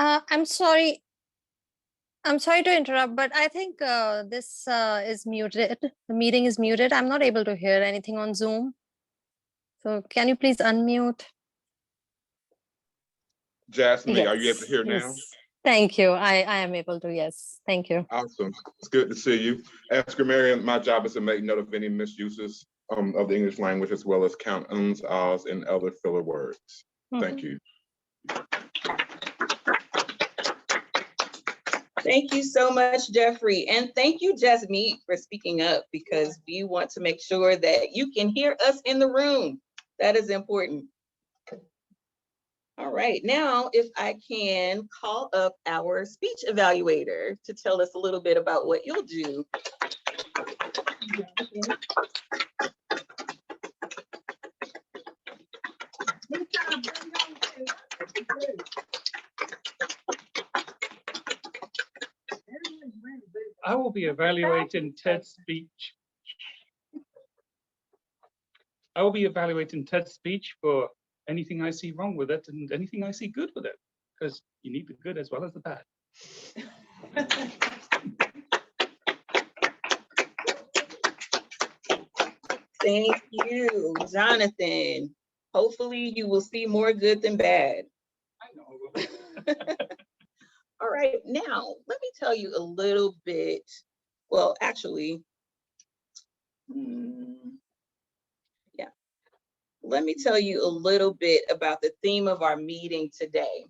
I'm sorry. I'm sorry to interrupt, but I think this is muted. The meeting is muted. I'm not able to hear anything on Zoom. So can you please unmute? Jasmine, are you able to hear now? Yes. Thank you. I am able to, yes. Thank you. Awesome. It's good to see you. As grammarian, my job is to make note of any misuses of the English language, as well as count ums, ahs, and other filler words. Thank you. Thank you so much, Jeffrey. And thank you, Jasmine, for speaking up, because we want to make sure that you can hear us in the room. That is important. All right, now if I can call up our speech evaluator to tell us a little bit about what you'll do. I will be evaluating Ted's speech. I will be evaluating Ted's speech for anything I see wrong with it and anything I see good with it, because you need the good as well as the bad. Thank you, Jonathan. Hopefully you will see more good than bad. I know. All right, now let me tell you a little bit. Well, actually, yeah. Let me tell you a little bit about the theme of our meeting today.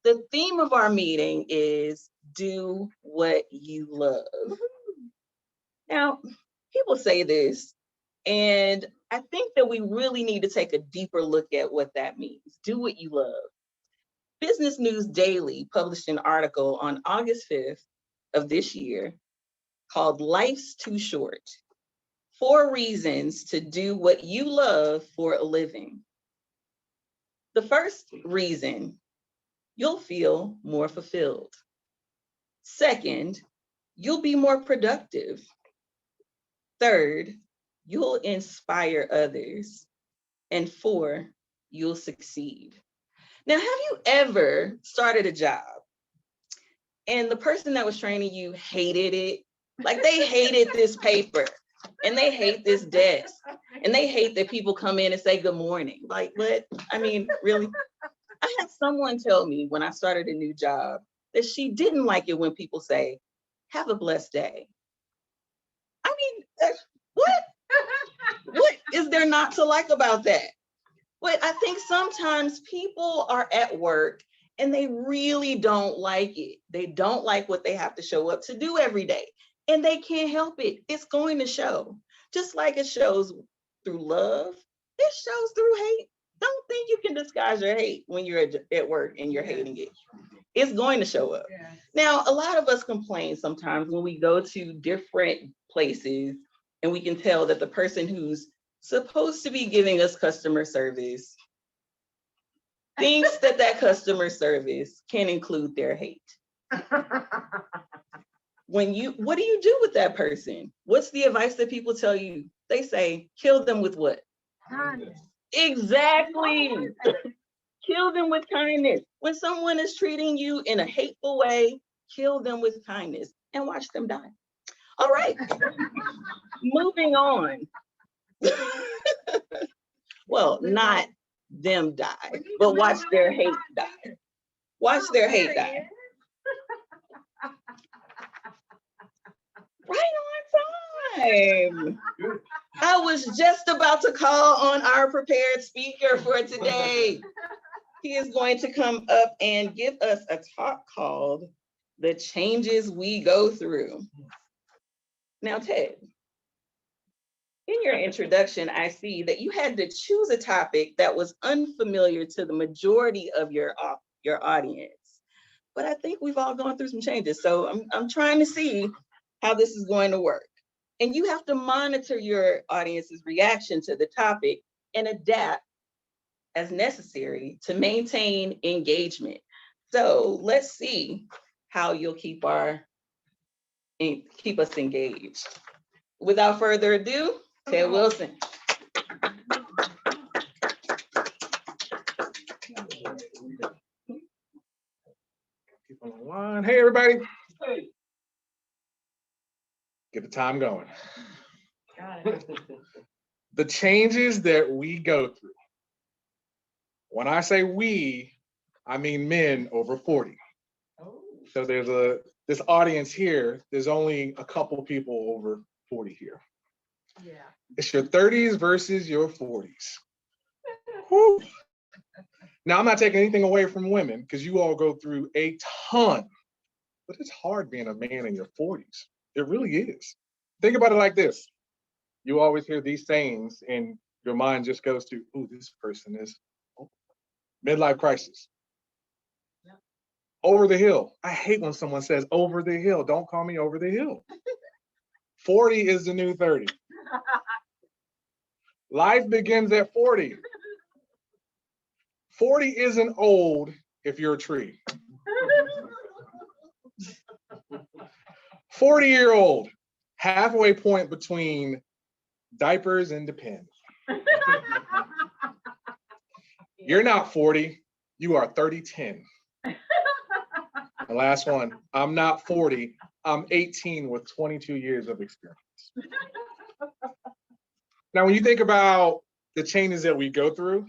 The theme of our meeting is do what you love. Now, people say this, and I think that we really need to take a deeper look at what that means. Do what you love. Business News Daily published an article on August 5th of this year called Life's Too Short: 4 Reasons to Do What You Love for a Living. The first reason, you'll feel more fulfilled. Second, you'll be more productive. Third, you'll inspire others. And 4, you'll succeed. Now, have you ever started a job and the person that was training you hated it? Like, they hated this paper and they hate this desk and they hate that people come in and say good morning. Like, what? I mean, really? I had someone tell me when I started a new job that she didn't like it when people say, have a blessed day. I mean, what? What is there not to like about that? But I think sometimes people are at work and they really don't like it. They don't like what they have to show up to do every day. And they can't help it. It's going to show. Just like it shows through love, it shows through hate. Don't think you can disguise your hate when you're at work and you're hating it. It's going to show up. Yes. Now, a lot of us complain sometimes when we go to different places and we can tell that the person who's supposed to be giving us customer service thinks that that customer service can include their hate. What do you do with that person? What's the advice that people tell you? They say, kill them with what? Kindness. Exactly. Kill them with kindness. When someone is treating you in a hateful way, kill them with kindness and watch them die. All right. Moving on. Well, not them die, but watch their hate die. Watch their hate die. Right on time. I was just about to call on our prepared speaker for today. He is going to come up and give us a talk called The Changes We Go Through. Now, Ted, in your introduction, I see that you had to choose a topic that was unfamiliar to the majority of your audience. But I think we've all gone through some changes. So I'm trying to see how this is going to work. And you have to monitor your audience's reaction to the topic and adapt as necessary to maintain engagement. So let's see how you'll keep us engaged. Without further ado, Ted Wilson. everybody? Get the time going. The changes that we go through. When I say we, I mean men over 40. So there's this audience here, there's only a couple people over 40 here. Yeah. It's your 30s versus your 40s. Whew. Now, I'm not taking anything away from women because you all go through a ton, but it's hard being a man in your 40s. It really is. Think about it like this. You always hear these sayings and your mind just goes to, oh, this person is midlife crisis. Yep. Over the hill. I hate when someone says over the hill. Don't call me over the hill. 40 is the new 30. Life begins at 40. 40 isn't old if you're a tree. 40-year-old, halfway point between diapers and depends. You're not 40, you are 30-10. The last one, I'm not 40, I'm 18 with 22 years of experience. Now, when you think about the changes that we go through,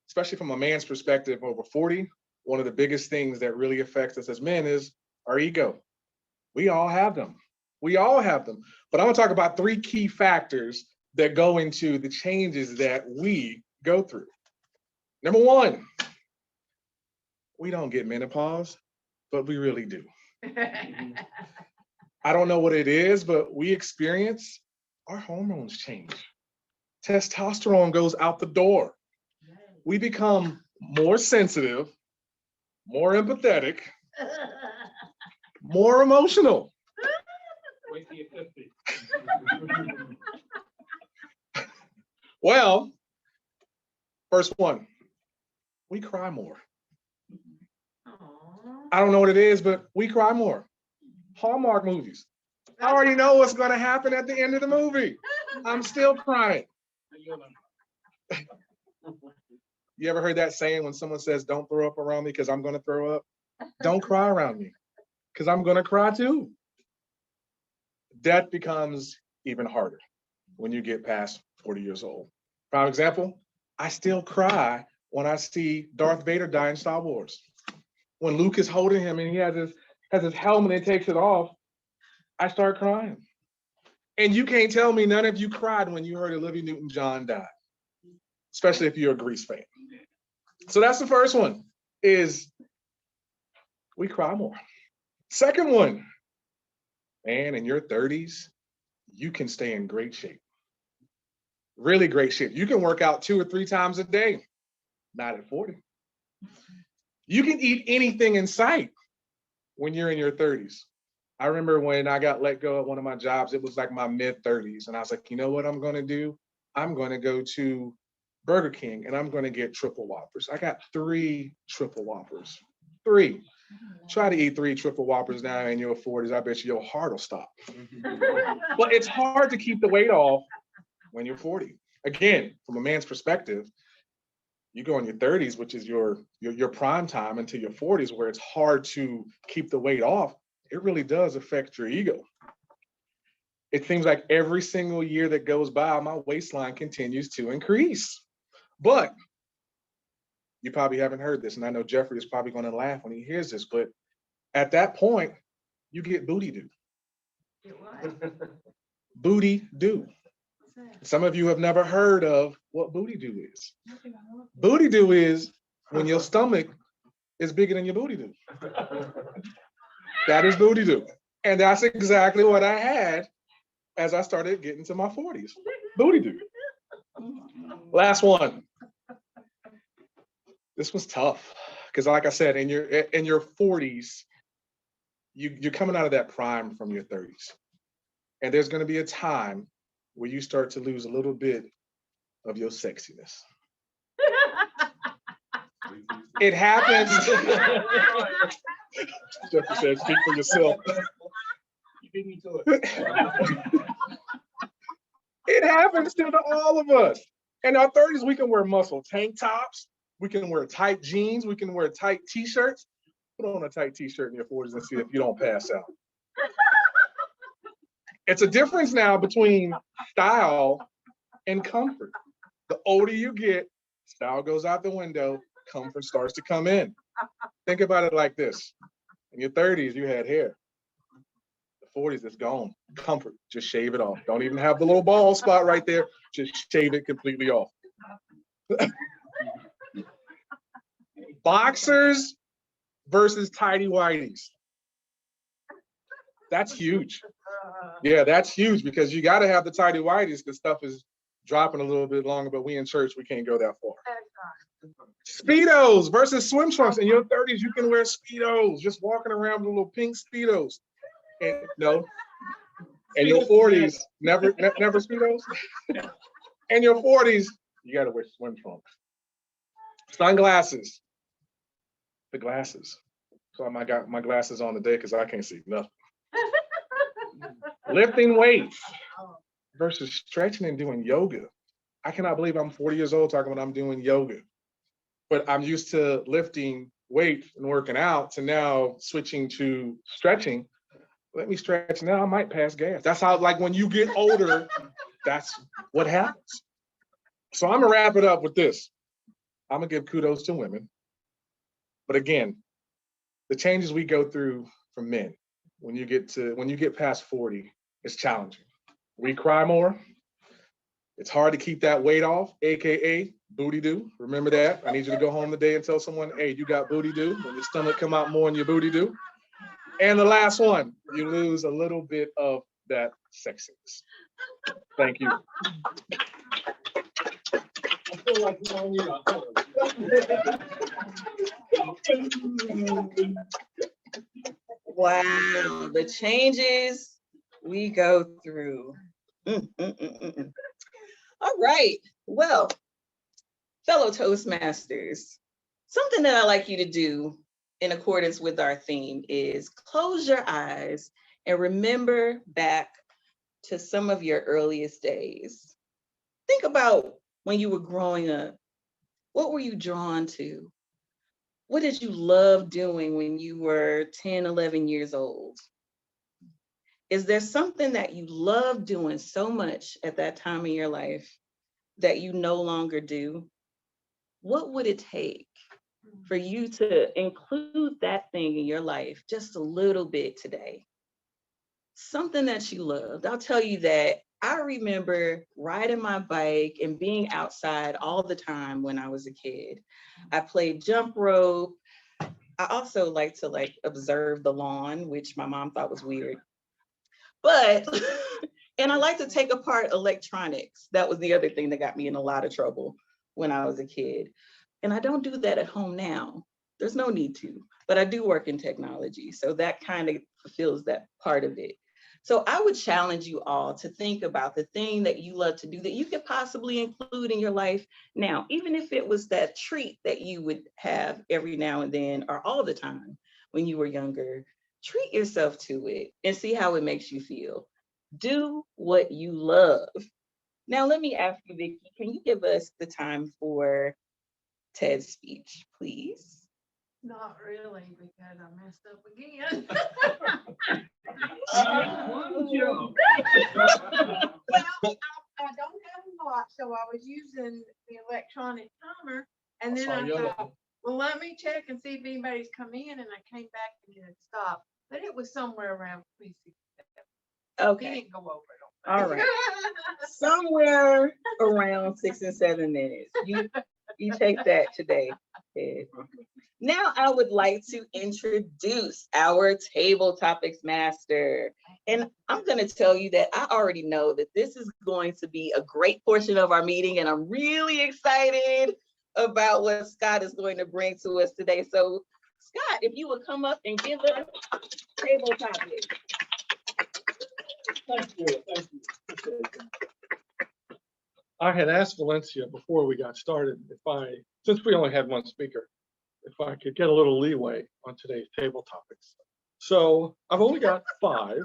especially from a man's perspective over 40, one of the biggest things that really affects us as men is our ego. We all have them. We all have them. But I'm gonna talk about 3 key factors that go into the changes that we go through. Number 1, we don't get menopause, but we really do. I don't know what it is, but we experience our hormones change. Testosterone goes out the door. We become more sensitive, more empathetic, more emotional. Wait till you're 50. Well, first one, we cry more. I don't know what it is, but we cry more. Hallmark movies. I already know what's going to happen at the end of the movie. I'm still crying. You ever heard that saying when someone says, don't throw up around me because I'm going to throw up? Don't cry around me because I'm going to cry too. Death becomes even harder when you get past 40 years old. For example, I still cry when I see Darth Vader die in Star Wars. When Luke is holding him and he has his helmet and takes it off, I start crying. And you can't tell me none of you cried when you heard Olivia Newton-John die, especially if you're a Grease fan. So that's the first one, is we cry more. Second one, man, in your 30s, you can stay in great shape. Really great shape. You can work out 2 or 3 times a day. Not at 40. You can eat anything in sight when you're in your 30s. I remember when I got let go at one of my jobs, it was like my mid-30s. And I was like, you know what I'm going to do? I'm going to go to Burger King and I'm going to get triple Whoppers. I got 3 triple Whoppers. 3. Try to eat 3 triple Whoppers now in your 40s. I bet you your heart will stop. But it's hard to keep the weight off when you're 40. Again, from a man's perspective, you go in your 30s, which is your prime time, into your 40s, where it's hard to keep the weight off. It really does affect your ego. It seems like every single year that goes by, my waistline continues to increase. But you probably haven't heard this, and I know Jeffrey is probably going to laugh when he hears this, but at that point, you get booty do. Booty do. Some of you have never heard of what booty do is. Booty do is when your stomach is bigger than your booty do. That is booty do. And that's exactly what I had as I started getting to my 40s. Booty do. Last one. This was tough because, like I said, in your 40s, you're coming out of that prime from your 30s. And there's going to be a time where you start to lose a little bit of your sexiness. It happens. Jeffrey said, speak for yourself. You beat me to it. It happens to all of us. In our 30s, we can wear muscle tank tops. We can wear tight jeans. We can wear tight t-shirts. Put on a tight t-shirt in your 40s and see if you don't pass out. It's a difference now between style and comfort. The older you get, style goes out the window, comfort starts to come in. Think about it like this. In your 30s, you had hair. The 40s, it's gone. Comfort, just shave it off. Don't even have the little bald spot right there. Just shave it completely off. Boxers versus tidy whities. That's huge. Yeah, that's huge because you got to have the tidy whities because stuff is dropping a little bit longer, but we in church, we can't go that far. Speedos versus swim trunks. In your 30s, you can wear Speedos, just walking around with little pink Speedos. And no, in your 40s, never Speedos. In your 40s, you got to wear swim trunks. Sunglasses. The glasses. So I got my glasses on today because I can't see nothing. Lifting weights versus stretching and doing yoga. I cannot believe I'm 40 years old talking about I'm doing yoga. But I'm used to lifting weights and working out to now switching to stretching. Let me stretch now, I might pass gas. That's how, like when you get older, that's what happens. So I'm gonna wrap it up with this. I'm gonna give kudos to women. But again, the changes we go through for men, when you get past 40, it's challenging. We cry more. It's hard to keep that weight off, AKA booty do. Remember that? I need you to go home today and tell someone, hey, you got booty do, when your stomach come out more in your booty do. And the last one, you lose a little bit of that sexiness. Thank you. I feel like we don't need a Wow, the changes we go through. All right, well, fellow Toastmasters, something that I like you to do in accordance with our theme is close your eyes and remember back to some of your earliest days. Think about when you were growing up. What were you drawn to? What did you love doing when you were 10, 11 years old? Is there something that you love doing so much at that time in your life that you no longer do? What would it take for you to include that thing in your life just a little bit today? Something that you loved. I'll tell you that I remember riding my bike and being outside all the time when I was a kid. I played jump rope. I also like to observe the lawn, which my mom thought was weird. But, and I like to take apart electronics. That was the other thing that got me in a lot of trouble when I was a kid. And I don't do that at home now. There's no need to, but I do work in technology. So that kind of fulfills that part of it. So I would challenge you all to think about the thing that you love to do that you could possibly include in your life now, even if it was that treat that you would have every now and then or all the time when you were younger. Treat yourself to it and see how it makes you feel. Do what you love. Now, let me ask you, Vicki, can you give us the time for Ted's speech, please? Not really, because I messed up again. Joe. Well, I don't have a lot, so I was using the electronic timer, and then I thought, well, let me check and see if anybody's come in, and I came back and it stopped, but it was somewhere around 367. He Okay, didn't go over it. all right. Somewhere around 6 and 7 minutes. You take that today, Ted. Now I would like to introduce our table topics master. And I'm going to tell you that I already know that this is going to be a great portion of our meeting, and I'm really excited about what Scott is going to bring to us today. So Scott, if you would come up and give us table topics. Thank you. I had asked Valencia before we got started since we only had one speaker, if I could get a little leeway on today's table topics. So I've only got 5,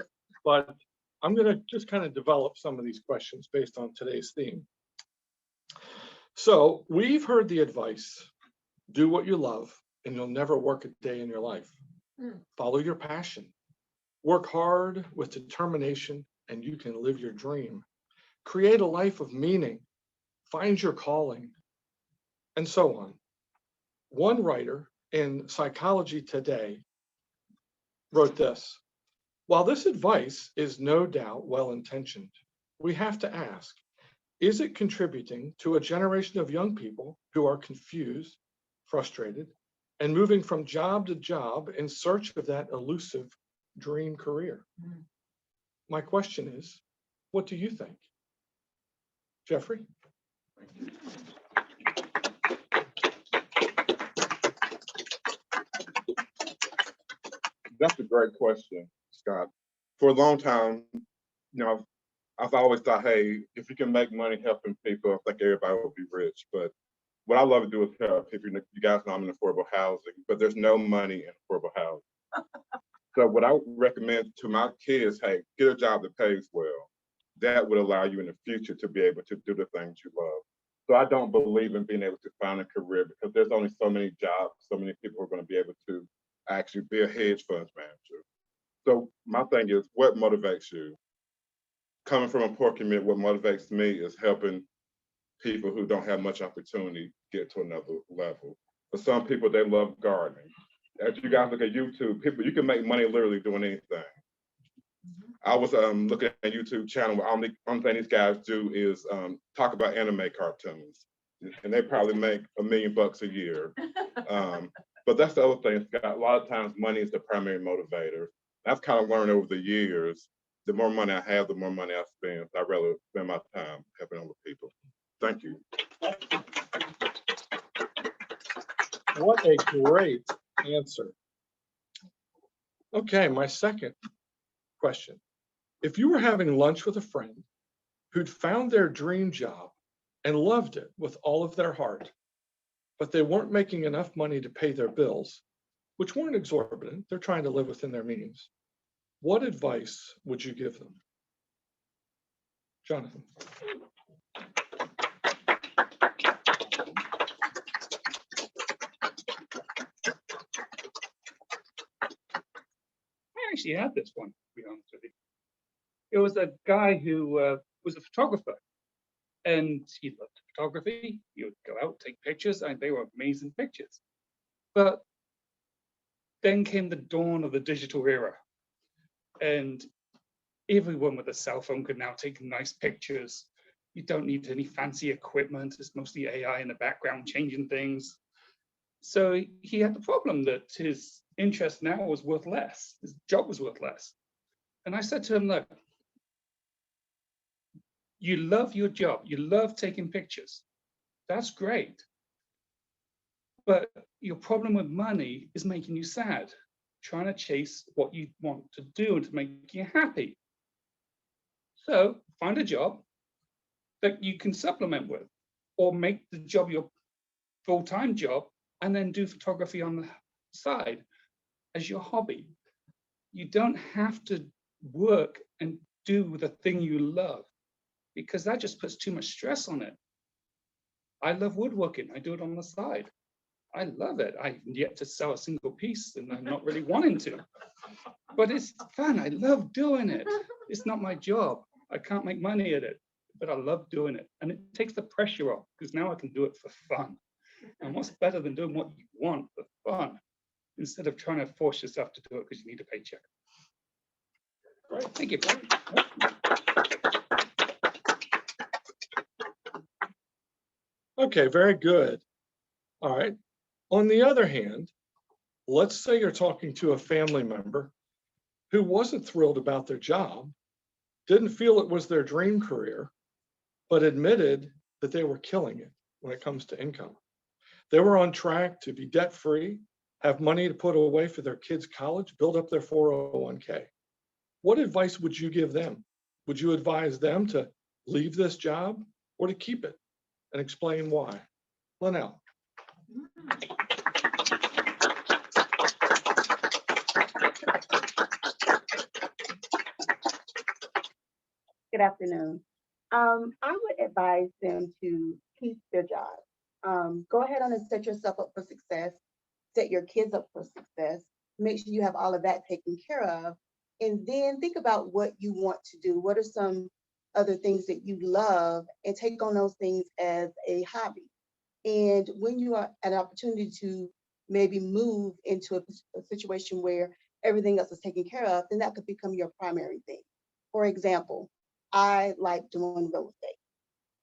but I'm going to just kind of develop some of these questions based on today's theme. So we've heard the advice, do what you love and you'll never work a day in your life. Mm. Follow your passion. Work hard with determination, and you can live your dream. Create a life of meaning. Find your calling, and so on. One writer in Psychology Today wrote this: while this advice is no doubt well-intentioned, we have to ask, is it contributing to a generation of young people who are confused, frustrated, and moving from job to job in search of that elusive dream career? Mm. My question is, what do you think? Jeffrey? That's a great question, Scott. For a long time, you know, I've always thought, hey, if you can make money helping people, I think everybody will be rich. But what I love to do is help people. You guys know I'm in affordable housing, but there's no money in affordable housing. So what I would recommend to my kids, hey, get a job that pays well. That would allow you in the future to be able to do the things you love. So I don't believe in being able to find a career because there's only so many jobs, so many people who are going to be able to actually be a hedge funds manager. So my thing is, what motivates you? Coming from a poor community, what motivates me is helping people who don't have much opportunity get to another level. For some people, they love gardening. As you guys look at YouTube, people, you can make money literally doing anything. I was looking at a YouTube channel where only thing these guys do is talk about anime cartoons, and they probably make $1 million a year. But that's the other thing, Scott. A lot of times money is the primary motivator. I've kind of learned over the years, the more money I have, the more money I spend. I'd rather spend my time helping other people. Thank you. What a great answer. Okay, my second question. If you were having lunch with a friend who'd found their dream job and loved it with all of their heart, but they weren't making enough money to pay their bills, which weren't exorbitant, they're trying to live within their means, what advice would you give them? Jonathan. I actually had this one, to be honest with you. It was a guy who was a photographer, and he loved photography. He would go out, take pictures, and they were amazing pictures. But then came the dawn of the digital era, and everyone with a cell phone could now take nice pictures. You don't need any fancy equipment. It's mostly AI in the background changing things. So he had the problem that his interest now was worth less. His job was worth less. And I said to him, look, you love your job. You love taking pictures. That's great. But your problem with money is making you sad, trying to chase what you want to do to make you happy. So find a job that you can supplement with, or make the job your full-time job, and then do photography on the side as your hobby. You don't have to work and do the thing you love, because that just puts too much stress on it. I love woodworking. I do it on the side. I love it. I've yet to sell a single piece, and I'm not really wanting to. But it's fun. I love doing it. It's not my job. I can't make money at it, but I love doing it. And it takes the pressure off, because now I can do it for fun. And what's better than doing what you want for fun, instead of trying to force yourself to do it because you need a paycheck? Right. Thank you. Okay, very good. All right. On the other hand, let's say you're talking to a family member who wasn't thrilled about their job, didn't feel it was their dream career, but admitted that they were killing it when it comes to income. They were on track to be debt-free, have money to put away for their kids' college, build up their 401k. What advice would you give them? Would you advise them to leave this job or to keep it, and explain why? Linnell. Good afternoon. I would advise them to keep their job. Go ahead on and set yourself up for success. set your kids up for success, make sure you have all of that taken care of, and then think about what you want to do. What are some other things that you love, and take on those things as a hobby. And when you are at an opportunity to maybe move into a situation where everything else is taken care of, then that could become your primary thing. For example, I like doing real estate.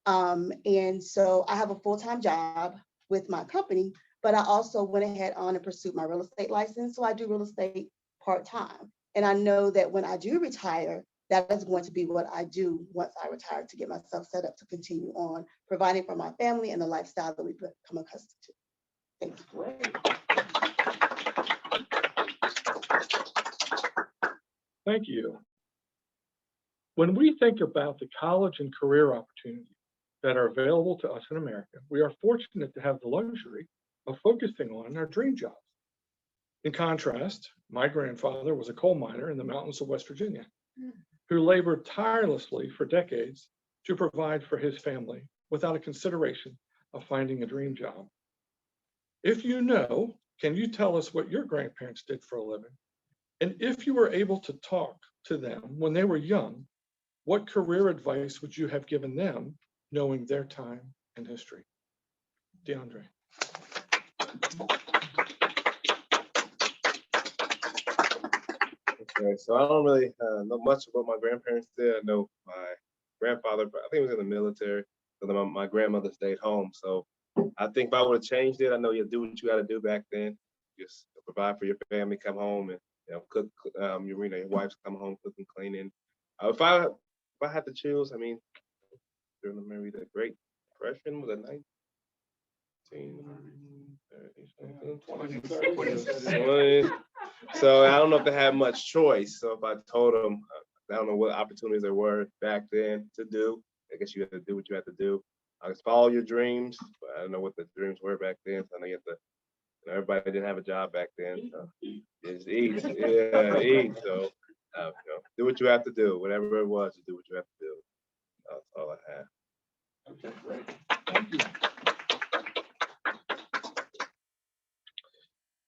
And so I have a full-time job with my company, but I also went ahead on and pursued my real estate license. So I do real estate part-time. And I know that when I do retire, that is going to be what I do once I retire, to get myself set up to continue on providing for my family and the lifestyle that we've become accustomed to. Thank you. Thank you. When we think about the college and career opportunities that are available to us in America, we are fortunate to have the luxury of focusing on our dream jobs. In contrast, my grandfather was a coal miner in the mountains of West Virginia, who labored tirelessly for decades to provide for his family without a consideration of finding a dream job. If you know, can you tell us what your grandparents did for a living? And if you were able to talk to them when they were young, what career advice would you have given them, knowing their time and history? DeAndre. Okay, so I don't really know much about my grandparents did. I know my grandfather, I think he was in the military, so then my grandmother stayed home. So I think if I would have changed it, I know you do what you got to do back then. Just provide for your family, come home and cook. Your wife's come home cooking, cleaning. If I had to choose, I mean, during maybe the Great Depression was a 1930s. So I don't know if they had much choice. So if I told them, I don't know what opportunities there were back then to do. I guess you had to do what you had to do. I guess follow your dreams, but I don't know what the dreams were back then. So I know you have to. Everybody didn't have a job back then. So just eat, yeah, eat. So do what you have to do. Whatever it was, you do what you have to do. That's all I have. Okay, great. Thank you.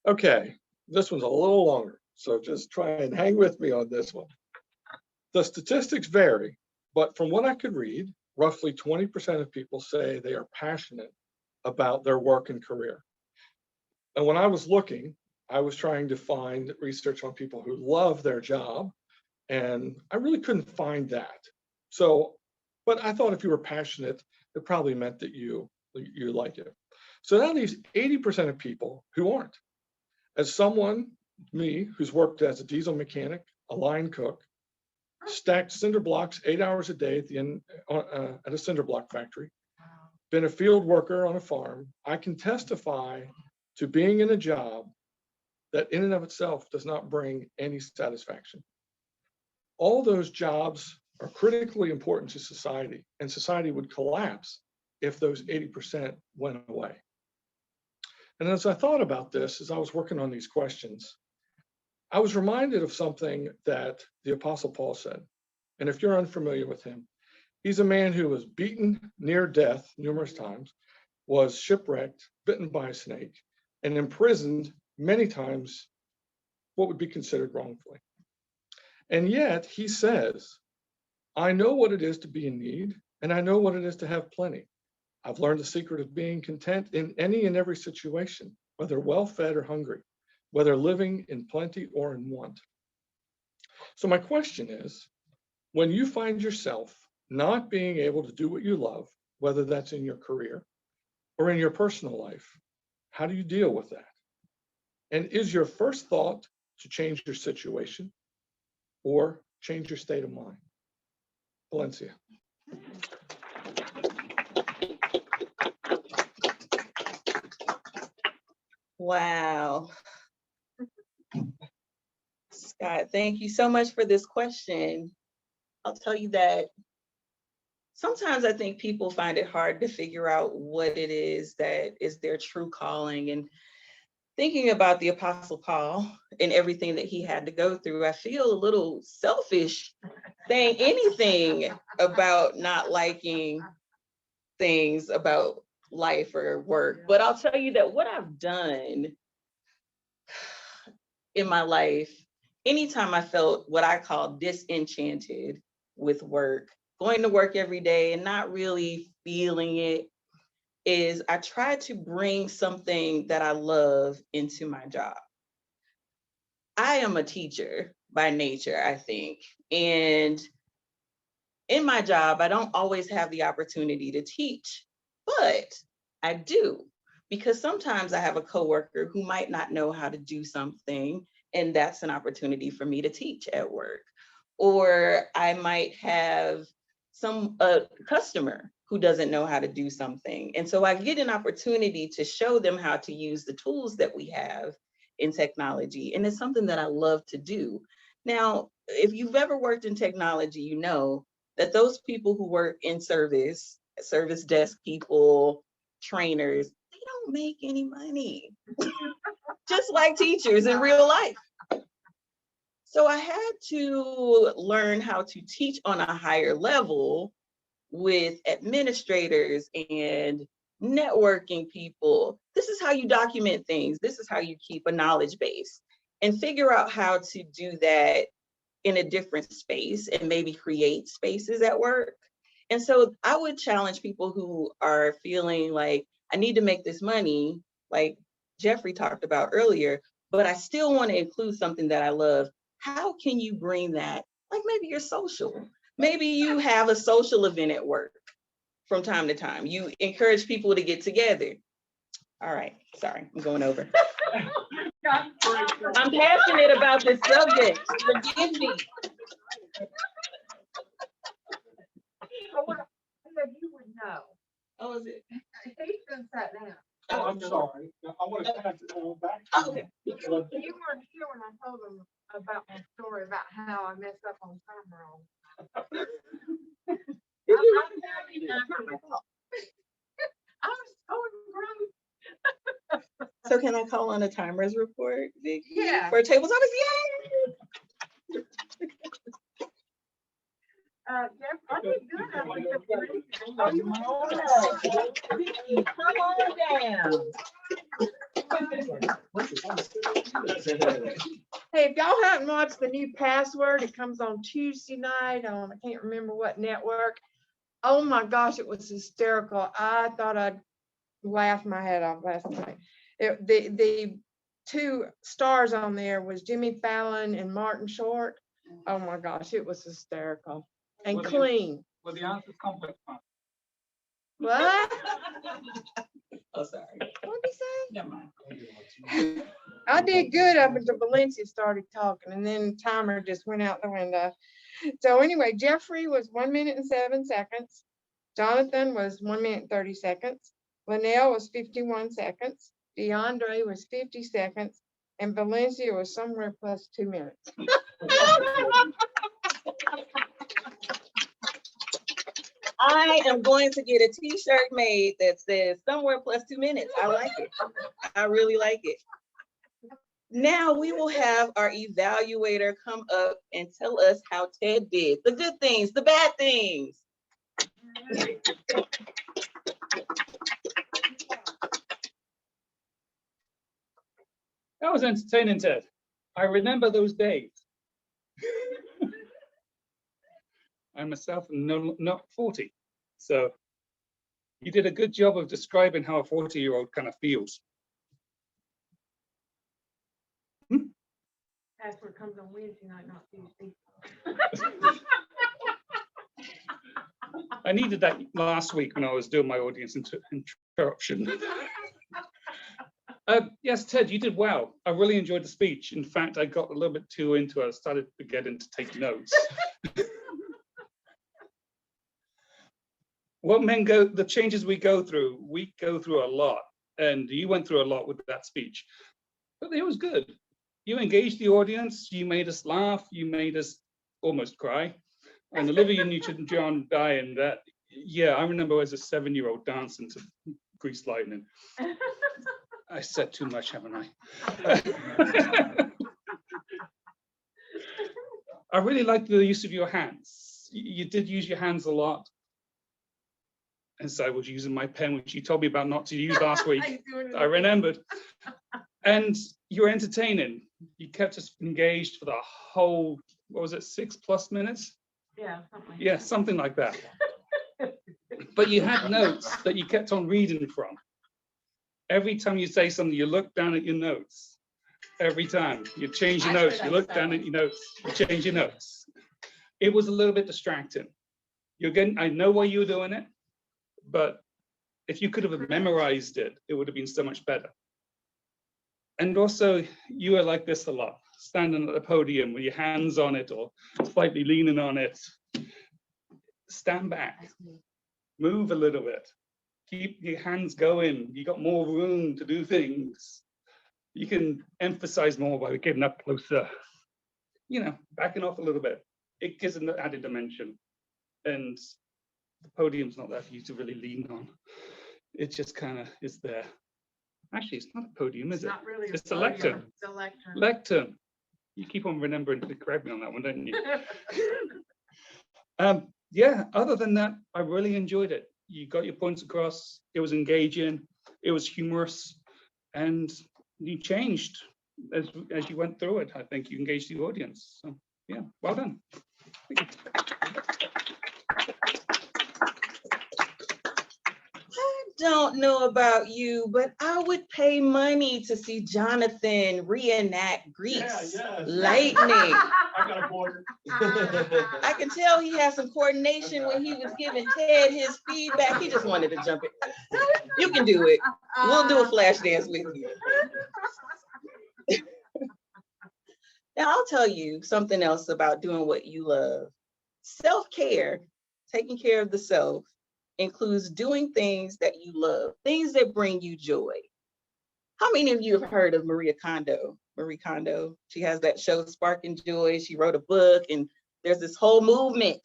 Okay, this one's a little longer, so just try and hang with me on this one. The statistics vary, but from what I could read, roughly 20% of people say they are passionate about their work and career. And when I was looking, I was trying to find research on people who love their job, and I really couldn't find that. So, but I thought if you were passionate, it probably meant that you like it. So that leaves 80% of people who aren't. As someone, me, who's worked as a diesel mechanic, a line cook, stacked cinder blocks 8 hours a day at a cinder block factory, been a field worker on a farm, I can testify to being in a job that in and of itself does not bring any satisfaction. All those jobs are critically important to society, and society would collapse if those 80% went away. And as I thought about this, as I was working on these questions, I was reminded of something that the Apostle Paul said. And if you're unfamiliar with him, he's a man who was beaten near death numerous times, was shipwrecked, bitten by a snake, and imprisoned many times, what would be considered wrongfully. And yet he says, I know what it is to be in need, and I know what it is to have plenty. I've learned the secret of being content in any and every situation, whether well-fed or hungry, whether living in plenty or in want. So my question is, when you find yourself not being able to do what you love, whether that's in your career or in your personal life, how do you deal with that? And is your first thought to change your situation or change your state of mind? Valencia. Wow. Scott, thank you so much for this question. I'll tell you that sometimes I think people find it hard to figure out what it is that is their true calling. And thinking about the Apostle Paul and everything that he had to go through, I feel a little selfish saying anything about not liking things about life or work. But I'll tell you that what I've done in my life, anytime I felt what I call disenchanted with work, going to work every day and not really feeling it, is I try to bring something that I love into my job. I am a teacher by nature, I think. And in my job, I don't always have the opportunity to teach, but I do, because sometimes I have a coworker who might not know how to do something, and that's an opportunity for me to teach at work. Or I might have a customer who doesn't know how to do something. And so I get an opportunity to show them how to use the tools that we have in technology. And it's something that I love to do. Now, if you've ever worked in technology, you know that those people who work in service desk people, trainers, they don't make any money, just like teachers in real life. So I had to learn how to teach on a higher level with administrators and networking people. This is how you document things. This is how you keep a knowledge base, and figure out how to do that in a different space and maybe create spaces at work. And so I would challenge people who are feeling like, I need to make this money, like Jeffrey talked about earlier, but I still want to include something that I love. How can you bring that? Like maybe you're social. Maybe you have a social event at work from time to time. You encourage people to get together. All right, sorry, I'm going over. I'm passionate about this subject. Forgive me. You would know. Oh, is it? He's been sat down. Oh, I'm sorry. I want to pass it all back. Oh, okay. You weren't here when I told him about my story about how I messed up on time roll. I was so grown. So can I call on a timers report, Vicky? Yeah. For tables office? Yay! Jeff, I did good. I think that's great. Oh, you Vicky, come on down. Hey, if y'all haven't watched the new Password, it comes on Tuesday night on, I can't remember what network. Oh my gosh, it was hysterical. I thought I'd laugh my head off last night. The two stars on there was Jimmy Fallon and Martin Short. Oh my gosh, it was hysterical and clean. Well, the answer's complex. What? Oh, sorry. What'd he say? Never mind. I did good up until Valencia started talking, and then timer just went out the window. So anyway, Jeffrey was 1 minute and 7 seconds. Jonathan was 1 minute and 30 seconds. Linnell was 51 seconds. DeAndre was 50 seconds. And Valencia was somewhere plus 2 minutes. I am going to get a t-shirt made that says somewhere plus 2 minutes. I like it. I really like it. Now we will have our evaluator come up and tell us how Ted did. The good things, the bad things. That was entertaining, Ted. I remember those days. I myself am not 40. So you did a good job of describing how a 40-year-old kind of feels. Password comes on Wednesday night, not Tuesday. I needed that last week when I was doing my audience interruption. Yes, Ted, you did well. I really enjoyed the speech. In fact, I got a little bit too into it. I started forgetting to take notes. The changes we go through a lot. And you went through a lot with that speech. But it was good. You engaged the audience. You made us laugh. You made us almost cry. And Olivia Newton-John dying, that, yeah, I remember as a 7-year-old dancing to Grease Lightning. I said too much, haven't I? I really liked the use of your hands. You did use your hands a lot. And so I was using my pen, which you told me about not to use last week. I remembered. And you're entertaining. You kept us engaged for the whole, what was it, 6+ minutes? Yeah, something. Yeah, something like that. But you had notes that you kept on reading from. Every time you say something, you look down at your notes. Every time you change your notes, you look down at your notes, you change your notes. It was a little bit distracting. You're getting, I know why you were doing it, but if you could have memorized it, it would have been so much better. And also, you are like this a lot, standing at the podium with your hands on it or slightly leaning on it. Stand back, move a little bit, keep your hands going. You got more room to do things. You can emphasize more by getting up closer, you know, backing off a little bit. It gives an added dimension. And the podium's not there for you to really lean on. It just kind of is there. Actually, it's not a podium, is it? Not really. It's a lectern. It's a lectern. Lectern. You keep on remembering to correct me on that one, don't you? Yeah, other than that, I really enjoyed it. You got your points across. It was engaging. It was humorous. And you changed as you went through it. I think you engaged the audience. So, yeah, well done. Thank you. Don't know about you, but I would pay money to see Jonathan reenact Grease Lightning. I got a border. I can tell he had some coordination when he was giving Ted his feedback. He just wanted to jump in. You can do it. We'll do a flash dance with you. Now, I'll tell you something else about doing what you love. Self-care, taking care of the self, includes doing things that you love, things that bring you joy. How many of you have heard of Marie Kondo? Marie Kondo, she has that show Sparking Joy. She wrote a book and there's this whole movement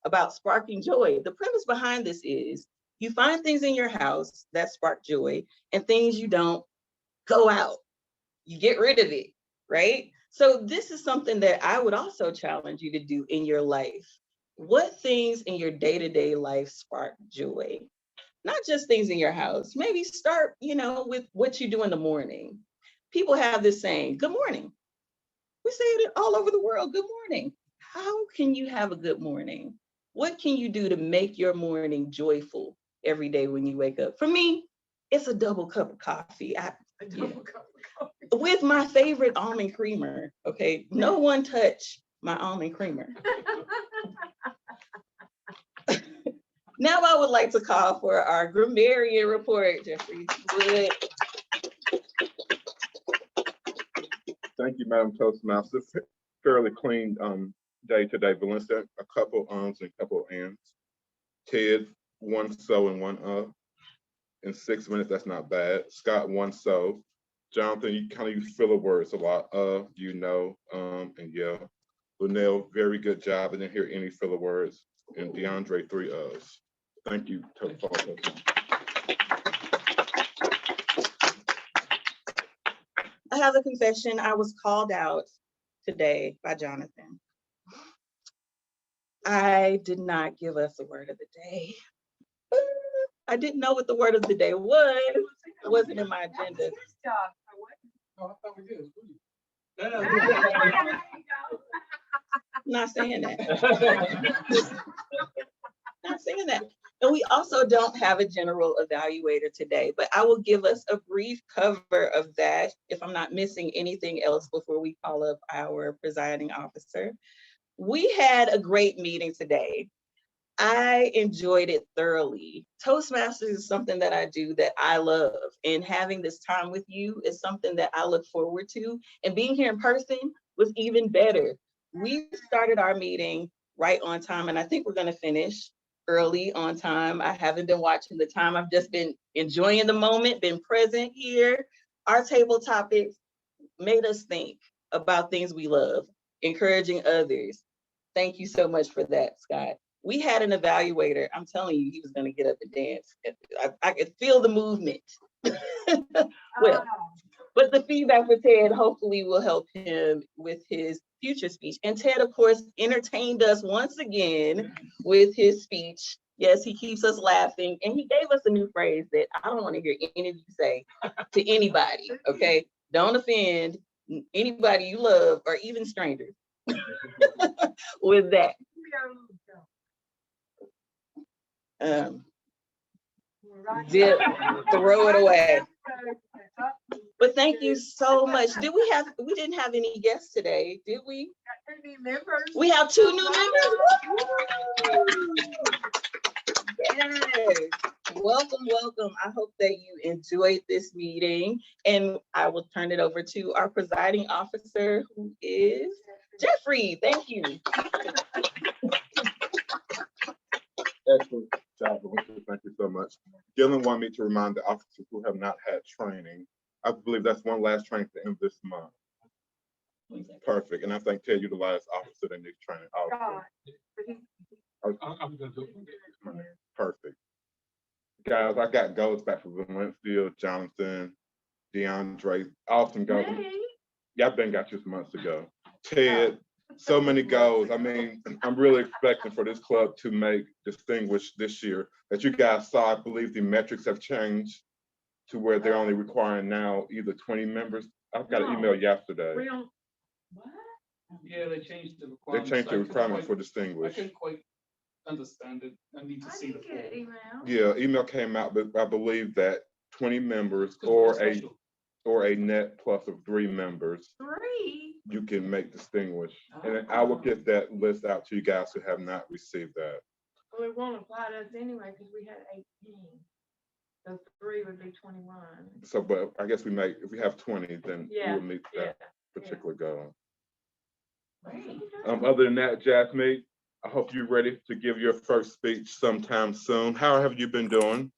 about sparking joy. The premise behind this is you find things in your house that spark joy and things you don't, go out. You get rid of it, right? So this is something that I would also challenge you to do in your life. What things in your day-to-day life spark joy? Not just things in your house. Maybe start, with what you do in the morning. People have this saying, good morning. We say it all over the world, good morning. How can you have a good morning? What can you do to make your morning joyful every day when you wake up? For me, it's a double cup of coffee. With my favorite almond creamer, okay? No one touch my almond creamer. Now I would like to call for our grammarian report, Jeffrey Wood. Thank you, Madam Toastmaster. Fairly clean day today, Valencia. A couple ums and a couple ands. Ted, one so and one in 6 minutes, that's not bad. Scott, one so. Jonathan, you kind of use filler words a lot. And yeah. Linnell, very good job. I didn't hear any filler words. And DeAndre, 3 uhs. Thank you, I have a confession. I was called out today by Jonathan. I did not give us a word of the day. I didn't know what the word of the day was. It wasn't in my agenda. Oh, I thought we did. Not saying that. Not saying that. And we also don't have a general evaluator today, but I will give us a brief cover of that if I'm not missing anything else before we call up our presiding officer. We had a great meeting today. I enjoyed it thoroughly. Toastmasters is something that I do that I love, and having this time with you is something that I look forward to, and being here in person was even better. We started our meeting right on time, and I think we're going to finish early on time. I haven't been watching the time. I've just been enjoying the moment, been present here. Our table topics made us think about things we love, encouraging others. Thank you so much for that, Scott. We had an evaluator. I'm telling you, he was going to get up and dance. I could feel the movement. Well, but the feedback for Ted hopefully will help him with his future speech. And Ted, of course, entertained us once again with his speech. Yes, he keeps us laughing. And he gave us a new phrase that I don't want to hear any of you say to anybody, okay? Don't offend anybody you love or even strangers with that. Zip, throw it away. But thank you so much. We didn't have any guests today, did we? We have 2 new members. Yes. Welcome, welcome. I hope that you enjoyed this meeting, and I will turn it over to our presiding officer, who is Jeffrey. Thank you. Excellent job, Alicia. Thank you so much. Gillen wanted me to remind the officers who have not had training. I believe that's one last training to end this month. Perfect. And I think Ted, you're the last officer that needs training. I'm gonna do it. Perfect. Guys, I got goals back from Winfield, Jonathan, DeAndre, awesome goals. Yeah, I've been got you some months ago. Ted, so many goals. I mean, I'm really expecting for this club to make distinguished this year. As you guys saw, I believe the metrics have changed to where they're only requiring now either 20 members. I've got an email yesterday. Yeah, they changed the They requirements. changed the requirement for I distinguished. couldn't quite understand it. I need to see the form. Yeah, email came out, but I believe that 20 members It's or special. a net plus of 3 members, you can make distinguished. And then I will get that list out to you guys who have not received that. Well, it won't apply to us anyway, because we had 18. So 3 would be 21. So, but I guess if we have 20, then we Yeah, will meet that yeah. particular goal. Great. Other than that, Jasmine, I hope you're ready to give your first speech sometime soon. How have you been doing?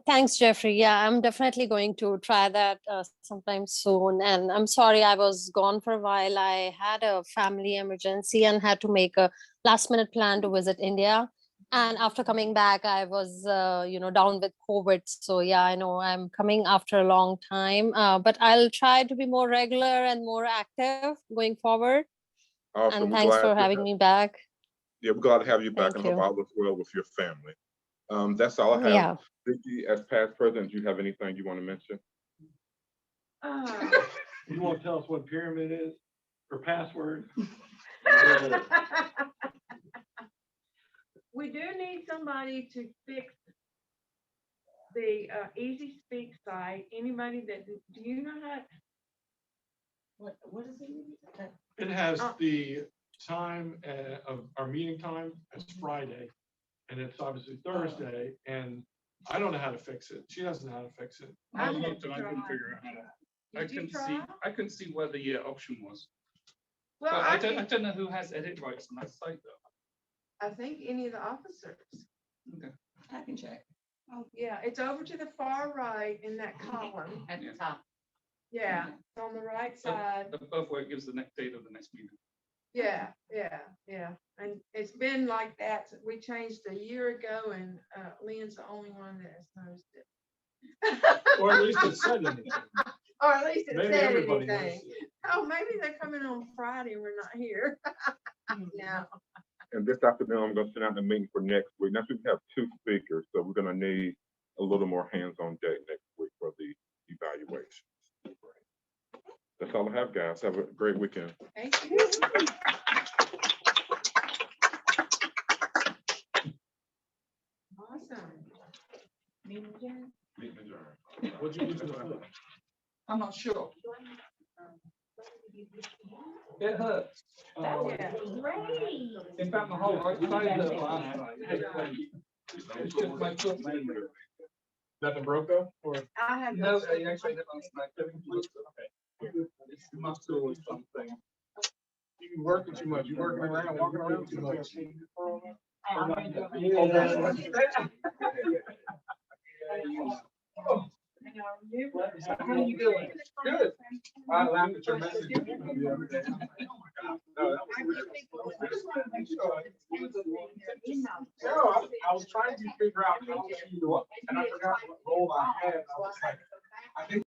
Thanks, Jeffrey. Yeah, I'm definitely going to try that sometime soon. And I'm sorry I was gone for a while. I had a family emergency and had to make a last minute plan to visit India. And after coming back, I was, down with COVID. So yeah, I know I'm coming after a long time, but I'll try to be more regular and more active going forward. Awesome. And thanks for having me back. Yeah, we're glad to have you back. Thank and hope you. all is well with your family. That's all I have. Yeah. Vicky, as past president, do you have anything you want to mention? You want to tell us what pyramid is or password? We do need somebody to fix the Easy Speak site. Anybody that, do you know how? What is it? It has the time of our meeting time as Friday, and it's obviously Thursday, and I don't know how to fix it. She doesn't know how to fix it. I looked and I couldn't figure out how to. I couldn't see where the option was. Well, But I don't know who has edit rights on that site though. I think any of the officers. Okay. I can check. Oh, yeah, it's over to the far right in that column. At the top. Yeah, it's on the right side. Above where it gives the next date of the next meeting. Yeah. And it's been like that. We changed a year ago, and Lynn's the only one that has noticed it. Or at least it said anything. Or at least it Maybe said everybody knows anything. Oh, maybe they're coming on Friday and we're not here. No. And this afternoon, I'm going to send out the meeting for next week. Next week, we have 2 speakers, so we're going to need a little more hands-on deck next week for the evaluations. That's all I have, guys. Have a great weekend. Thank you. Awesome. Meeting adjourned. Meeting adjourned. What'd you do to the foot? I'm not sure. It hurts. Yeah. In fact, my whole right side of the line. It's just my foot. Nothing broke though? Or I have No, no. I actually hit on smack. It's muscle or something. you working too much? You working around, walking around too much? How are you doing? Good. I laugh at your message. I was trying to figure out how to, and I forgot what role I had. I was like, I think